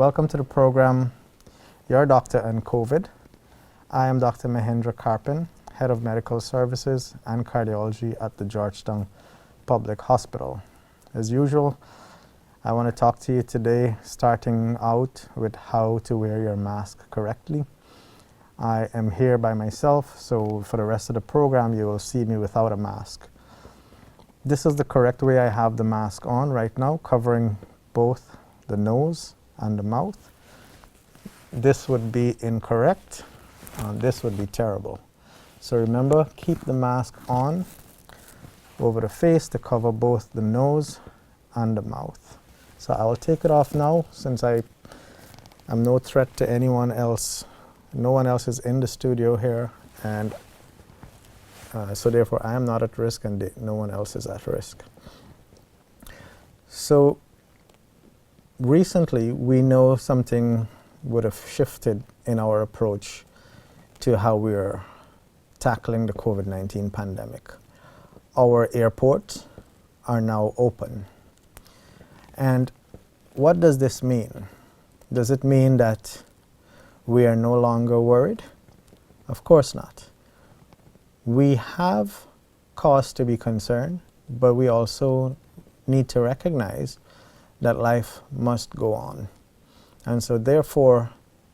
Welcome to the program, Your Doctor and COVID. I am Dr. Mahendra Carpen, Head of Medical Services and Cardiology at the Georgetown Public Hospital. As usual, I want to talk to you today starting out with how to wear your mask correctly. I am here by myself, so for the rest of the program you will see me without a mask. This is the correct way I have the mask on right now, covering both the nose and the mouth. This would be incorrect, and this would be terrible. So remember, keep the mask on over the face to cover both the nose and the mouth. So I will take it off now, since I am no threat to anyone else. No one else is in the studio here, and so therefore I am not at risk and no one else is at risk. So recently we know something would have shifted in our approach to how we are tackling the COVID-19 pandemic. Our airports are now open. And what does this mean? Does it mean that we are no longer worried? Of course not. We have cause to be concerned, but we also need to recognize that life must go on. And so therefore,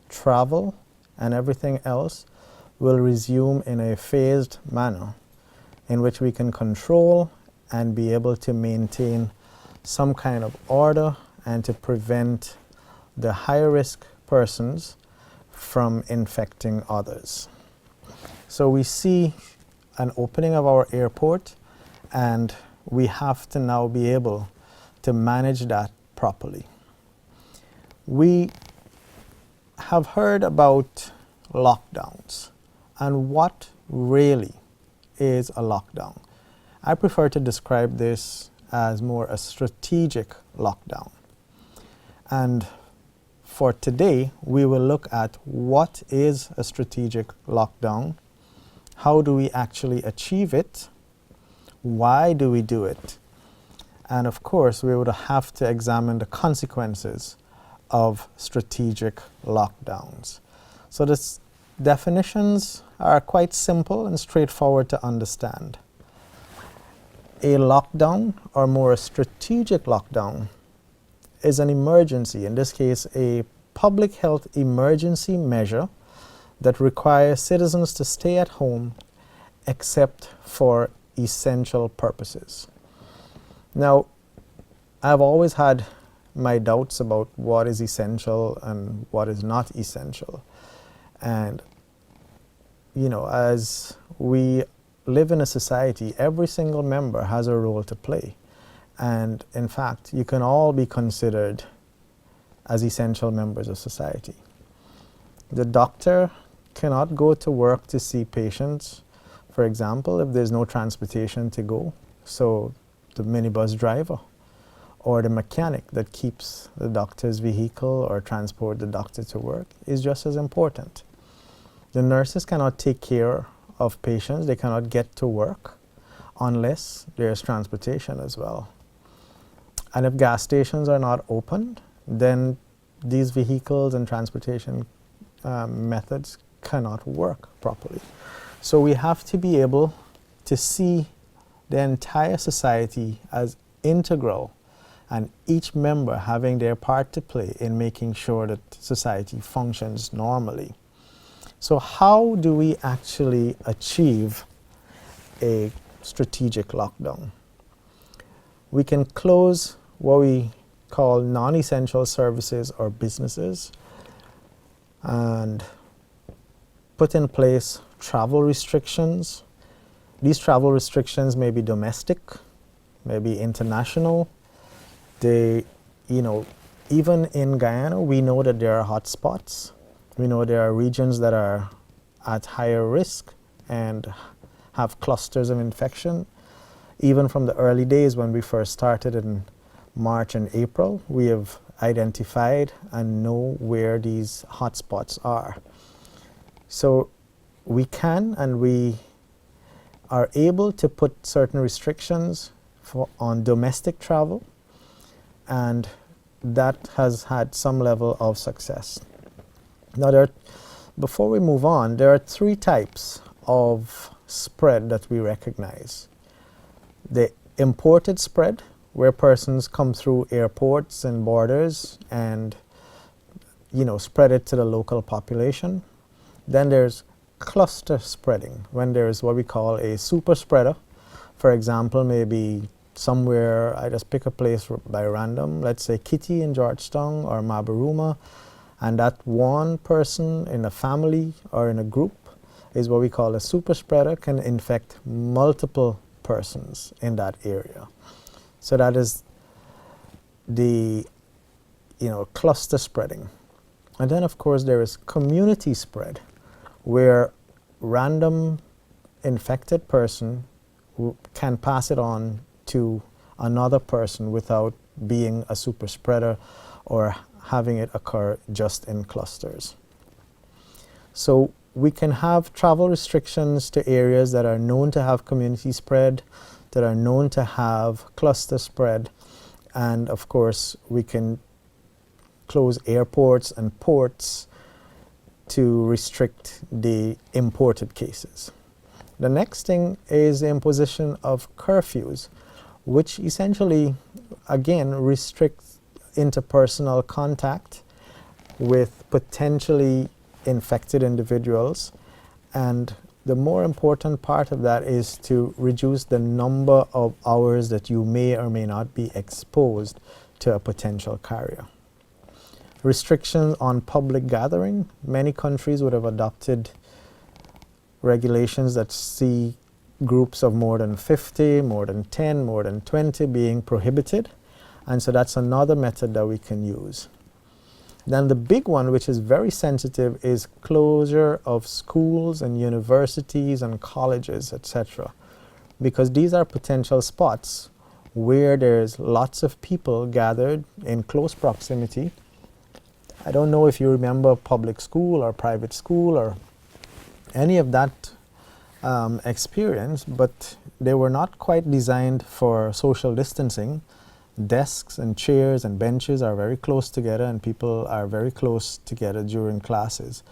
travel and everything else will resume in a phased manner in which we can control and be able to maintain some kind of order and to prevent the high-risk persons from infecting others. So we see an opening of our airport, and we have to now be able to manage that properly. We have heard about lockdowns and what really is a lockdown. I prefer to describe this as more a strategic lockdown. And for today, we will look at what is a strategic lockdown, how do we actually achieve it, why do we do it, and of course we would have to examine the consequences of strategic lockdowns. So the definitions are quite simple and straightforward to understand. A lockdown, or more a strategic lockdown, is an emergency, in this case a public health emergency measure that requires citizens to stay at home except for essential purposes. Now, I've always had my doubts about what is essential and what is not essential. And, you know, as we live in a society, every single member has a role to play. And in fact, you can all be considered as essential members of society. The doctor cannot go to work to see patients, for example, if there's no transportation to go. So the minibus driver or the mechanic that keeps the doctor's vehicle or transport the doctor to work is just as important. The nurses cannot take care of patients, they cannot get to work unless there's transportation as well. And if gas stations are not opened, then these vehicles and transportation methods cannot work properly. So we have to be able to see the entire society as integral and each member having their part to play in making sure that society functions normally. So how do we actually achieve a strategic lockdown? We can close what we call non-essential services or businesses and put in place travel restrictions. These travel restrictions may be domestic, may be international. They, you know, even in Guyana, we know that there are hotspots. We know there are regions that are at higher risk and have clusters of infection. Even from the early days when we first started in March and April, we have identified and know where these hotspots are. So we can and we are able to put certain restrictions on domestic travel, and that has had some level of success. Now, before we move on, there are three types of spread that we recognize. The imported spread, where persons come through airports and borders and spread it to the local population. Then there's cluster spreading, when there's what we call a super spreader. For example, maybe somewhere, I just pick a place by random, let's say Kitty in Georgetown or Mabaruma, and that one person in a family or in a group is what we call a super spreader, can infect multiple persons in that area. So that is the cluster spreading. And then of course there is community spread, where random infected person can pass it on to another person without being a super spreader or having it occur just in clusters. So we can have travel restrictions to areas that are known to have community spread, that are known to have cluster spread, and of course we can close airports and ports to restrict the imported cases. The next thing is the imposition of curfews, which essentially, again, restricts interpersonal contact with potentially infected individuals. And the more important part of that is to reduce the number of hours that you may or may not be exposed to a potential carrier. Restrictions on public gathering. Many countries would have adopted regulations that see groups of more than 50, more than 10, more than 20 being prohibited. And so that's another method that we can use. Then the big one, which is very sensitive, is closure of schools and universities and colleges, etc. Because these are potential spots where there's lots of people gathered in close proximity. I don't know if you remember public school or private school or any of that experience, but they were not quite designed for social distancing. Desks and chairs and benches are very close together, and people are very close together during classes.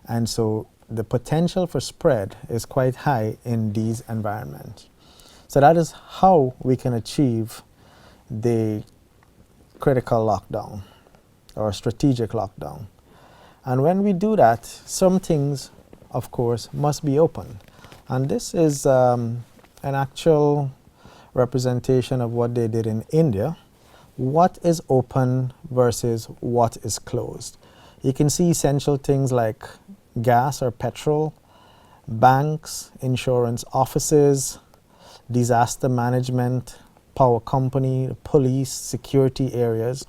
And so the potential for spread is quite high in these environments. So that is how we can achieve the critical lockdown or strategic lockdown. And when we do that, some things, of course, must be open. And this is an actual representation of what they did in India. What is open versus what is closed. You can see essential things like gas or petrol, banks, insurance offices, disaster management, power company, police, security areas,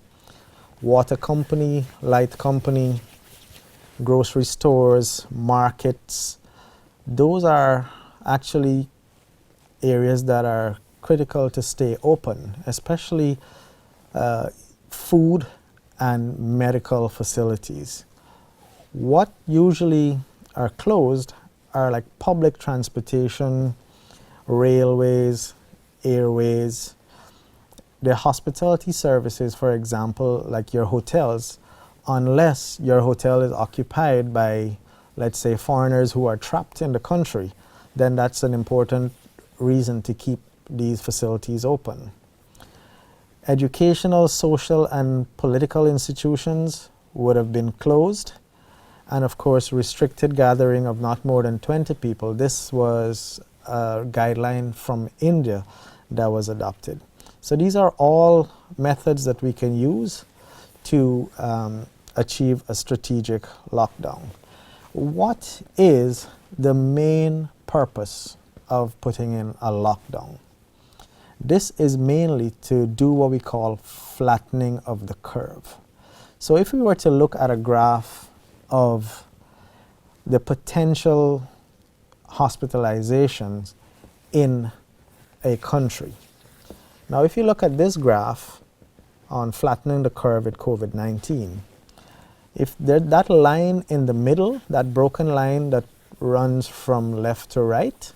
water company, light company, grocery stores, markets. Those are actually areas that are critical to stay open, especially food and medical facilities. What usually are closed are like public transportation, railways, airways. The hospitality services, for example, like your hotels, unless your hotel is occupied by, let's say, foreigners who are trapped in the country, then that's an important reason to keep these facilities open. Educational, social, and political institutions would have been closed, and of course restricted gathering of not more than 20 people. This was a guideline from India that was adopted. So these are all methods that we can use to achieve a strategic lockdown. What is the main purpose of putting in a lockdown? This is mainly to do what we call flattening of the curve. So if we were to look at a graph of the potential hospitalizations in a country. Now if you look at this graph on flattening the curve with COVID-19, if that line in the middle, that broken line that runs from left to right,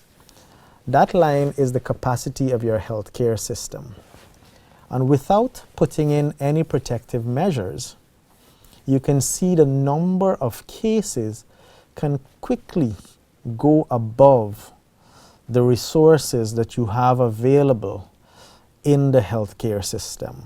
that line is the capacity of your healthcare system. And without putting in any protective measures, you can see the number of cases can quickly go above the resources that you have available in the healthcare system.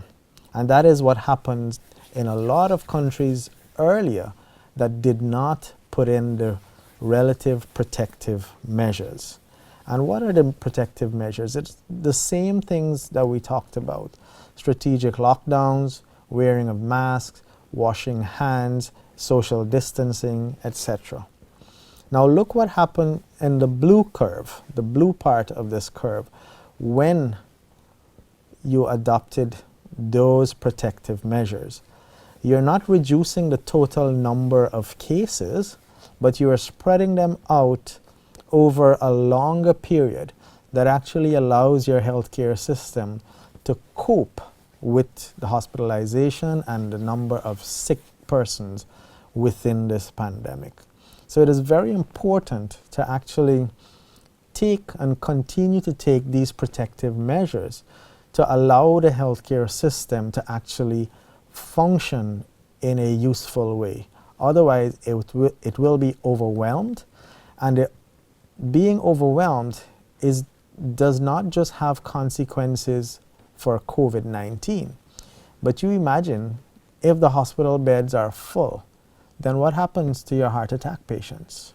And that is what happened in a lot of countries earlier that did not put in the relative protective measures. And what are the protective measures? It's the same things that we talked about: strategic lockdowns, wearing of masks, washing hands, social distancing, etc. Now look what happened in the blue curve, the blue part of this curve, when you adopted those protective measures. You're not reducing the total number of cases, but you are spreading them out over a longer period that actually allows your healthcare system to cope with the hospitalization and the number of sick persons within this pandemic. So it is very important to actually take and continue to take these protective measures to allow the healthcare system to actually function in a useful way. Otherwise, it will be overwhelmed, and being overwhelmed does not just have consequences for COVID-19. But you imagine if the hospital beds are full, then what happens to your heart attack patients?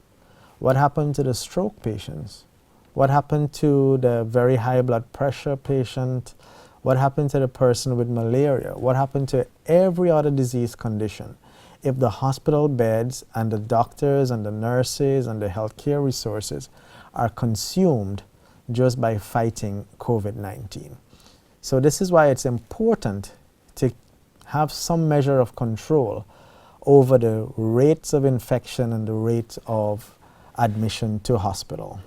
What happened to the stroke patients? What happened to the very high blood pressure patient? What happened to the person with malaria? What happened to every other disease condition? If the hospital beds and the doctors and the nurses and the healthcare resources are consumed just by fighting COVID-19. So this is why it's important to have some measure of control over the rates of infection and the rates of admission to hospital.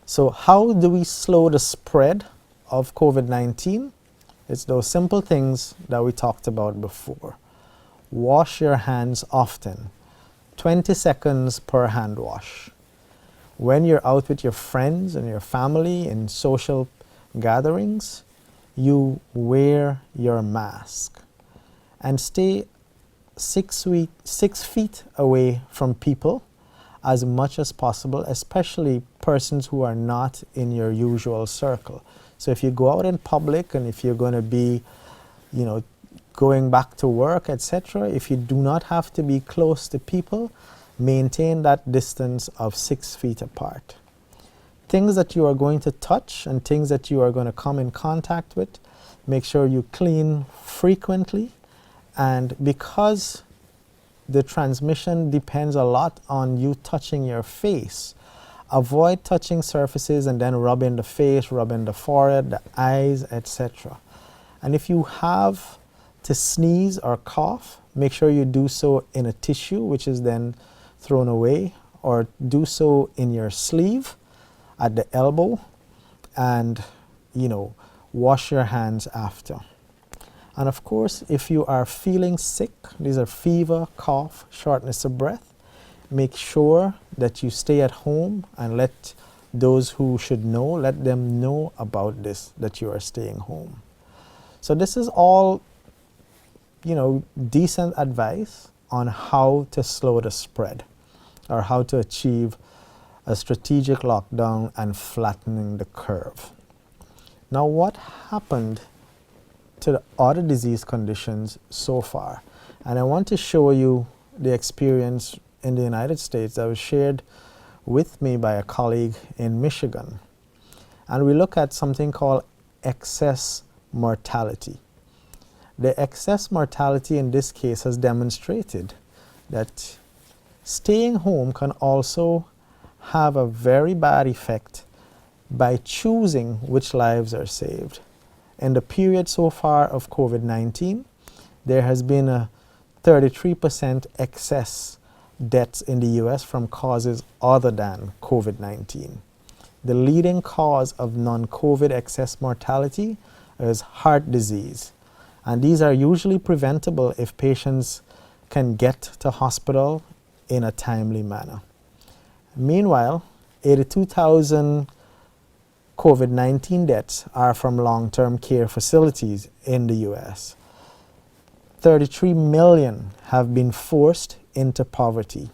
So how do we slow the spread of COVID-19? It's those simple things that we talked about before. Wash your hands often, 20 seconds per hand wash. When you're out with your friends and your family in social gatherings, you wear your mask and stay 6 feet away from people as much as possible, especially persons who are not in your usual circle. So if you go out in public and if you're going to be, going back to work, etc., if you do not have to be close to people, maintain that distance of 6 feet apart. Things that you are going to touch and things that you are going to come in contact with, make sure you clean frequently. And because the transmission depends a lot on you touching your face, avoid touching surfaces and then rubbing the face, rubbing the forehead, the eyes, etc. And if you have to sneeze or cough, make sure you do so in a tissue, which is then thrown away, or do so in your sleeve at the elbow, and wash your hands after. And of course, if you are feeling sick, these are fever, cough, shortness of breath, make sure that you stay at home and let those who should know, let them know about this, that you are staying home. So this is all, decent advice on how to slow the spread or how to achieve a strategic lockdown and flattening the curve. Now, what happened to the other disease conditions so far? And I want to show you the experience in the United States that was shared with me by a colleague in Michigan. And we look at something called excess mortality. The excess mortality in this case has demonstrated that staying home can also have a very bad effect by choosing which lives are saved. In the period so far of COVID-19, there has been a 33% excess deaths in the US from causes other than COVID-19. The leading cause of non-COVID excess mortality is heart disease. And these are usually preventable if patients can get to hospital in a timely manner. Meanwhile, 82,000 COVID-19 deaths are from long-term care facilities in the U.S. 33 million have been forced into poverty.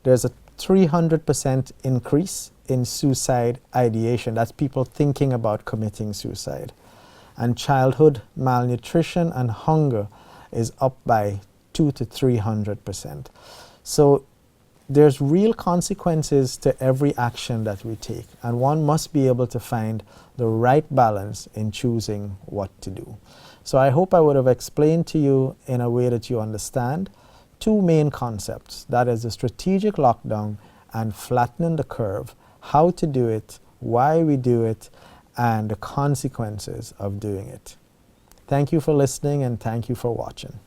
There's a 300% increase in suicide ideation. That's people thinking about committing suicide. And childhood malnutrition and hunger is up by 200 to 300%. So there's real consequences to every action that we take, and one must be able to find the right balance in choosing what to do. So I hope I would have explained to you in a way that you understand two main concepts, that is the strategic lockdown and flattening the curve, how to do it, why we do it, and the consequences of doing it. Thank you for listening, and thank you for watching.